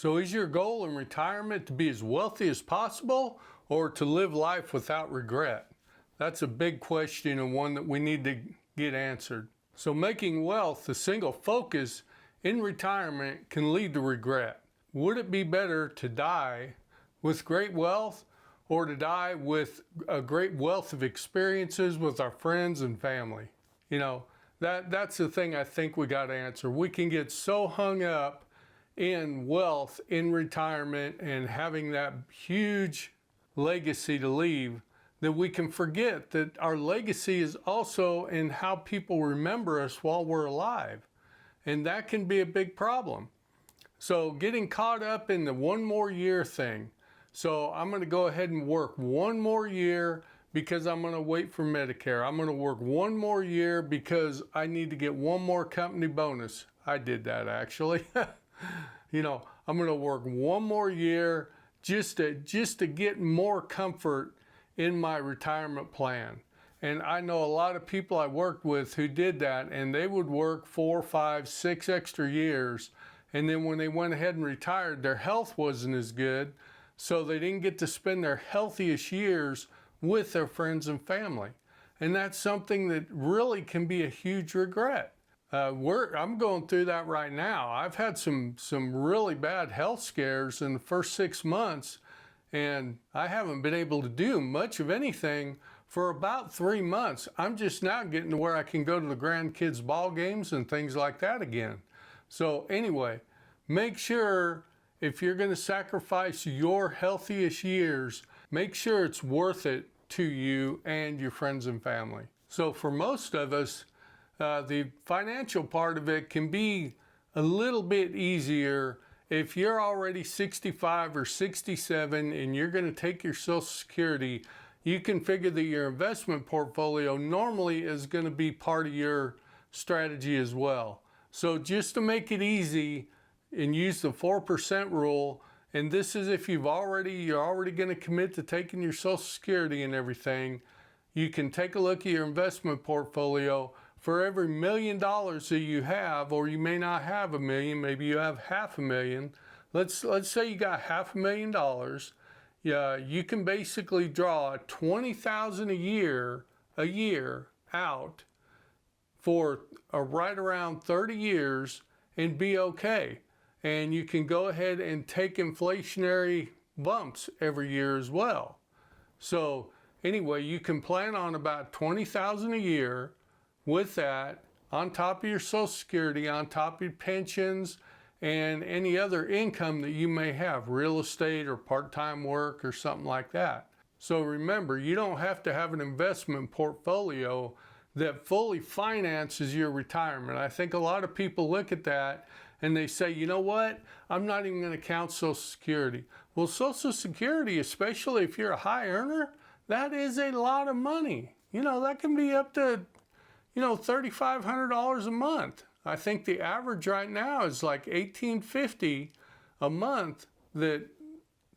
So is your goal in retirement to be as wealthy as possible or to live life without regret? That's a big question and one that we need to get answered. So making wealth the single focus in retirement can lead to regret. Would it be better to die with great wealth or to die with a great wealth of experiences with our friends and family? That's the thing I think we got to answer. We can get so hung up in wealth in retirement and having that huge legacy to leave that we can forget that our legacy is also in how people remember us while we're alive. And that can be a big problem. So getting caught up in the one more year thing. So I'm going to go ahead and work one more year because I'm going to wait for Medicare. I'm going to work one more year because I need to get one more company bonus. I did that actually. I'm going to work one more year just to get more comfort in my retirement plan. And I know a lot of people I worked with who did that, and they would work 4, 5, 6 extra years. And then when they went ahead and retired, their health wasn't as good. So they didn't get to spend their healthiest years with their friends and family. And that's something that really can be a huge regret. I'm going through that right now. I've had some really bad health scares in the first 6 months, and I haven't been able to do much of anything for about 3 months. I'm just now getting to where I can go to the grandkids' ball games and things like that again. So anyway, make sure if you're going to sacrifice your healthiest years, make sure it's worth it to you and your friends and family. So for most of us, the financial part of it can be a little bit easier if you're already 65 or 67 and you're going to take your Social Security. You can figure that your investment portfolio normally is going to be part of your strategy as well. So just to make it easy and use the 4% rule, and this is if you're already going to commit to taking your Social Security and everything, you can take a look at your investment portfolio. For every $1 million that you have, or you may not have $1 million, maybe you have $500,000. Let's say you got $500,000. Yeah, you can basically draw $20,000 a year out for right around 30 years and be okay. And you can go ahead and take inflationary bumps every year as well. So anyway, you can plan on about $20,000 a year with that on top of your Social Security, on top of your pensions, and any other income that you may have, real estate or part-time work or something like that. So remember, you don't have to have an investment portfolio that fully finances your retirement. I think a lot of people look at that and they say, you know what, I'm not even going to count Social Security. Well, Social Security, especially if you're a high earner, that is a lot of money. That can be up to $3,500 a month. I think the average right now is like $1,850 a month that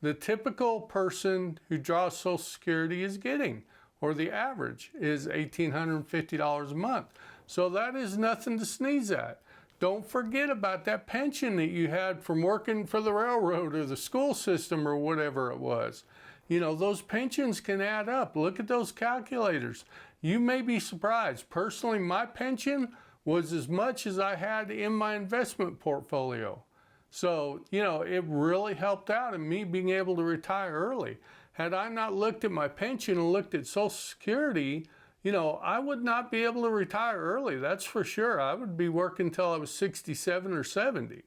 the typical person who draws Social Security is getting, or the average is $1,850 a month. So that is nothing to sneeze at. Don't forget about that pension that you had from working for the railroad or the school system or whatever it was. Those pensions can add up. Look at those calculators. You may be surprised. Personally, my pension was as much as I had in my investment portfolio. So, it really helped out in me being able to retire early. Had I not looked at my pension and looked at Social Security, I would not be able to retire early. That's for sure. I would be working until I was 67 or 70.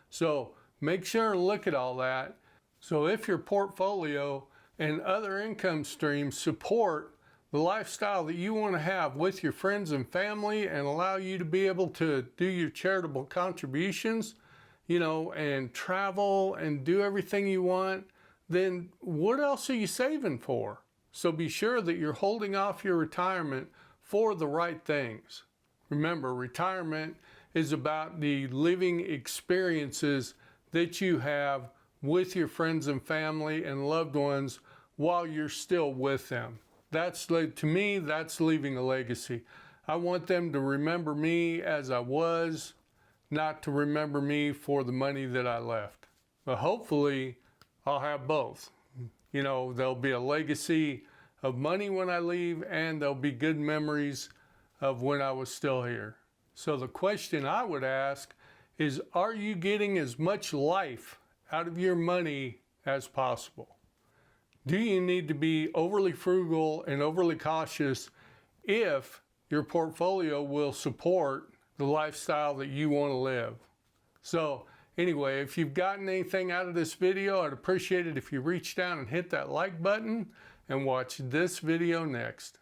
So make sure and look at all that. So if your portfolio and other income streams support the lifestyle that you want to have with your friends and family and allow you to be able to do your charitable contributions, and travel and do everything you want, then what else are you saving for? So be sure that you're holding off your retirement for the right things. Remember, retirement is about the living experiences that you have with your friends and family and loved ones while you're still with them. To me, that's leaving a legacy. I want them to remember me as I was, not to remember me for the money that I left. But hopefully I'll have both. You know, there'll be a legacy of money when I leave, and there'll be good memories of when I was still here. So the question I would ask is, are you getting as much life out of your money as possible? Do you need to be overly frugal and overly cautious if your portfolio will support the lifestyle that you want to live? So anyway, if you've gotten anything out of this video, I'd appreciate it if you reach down and hit that like button and watch this video next.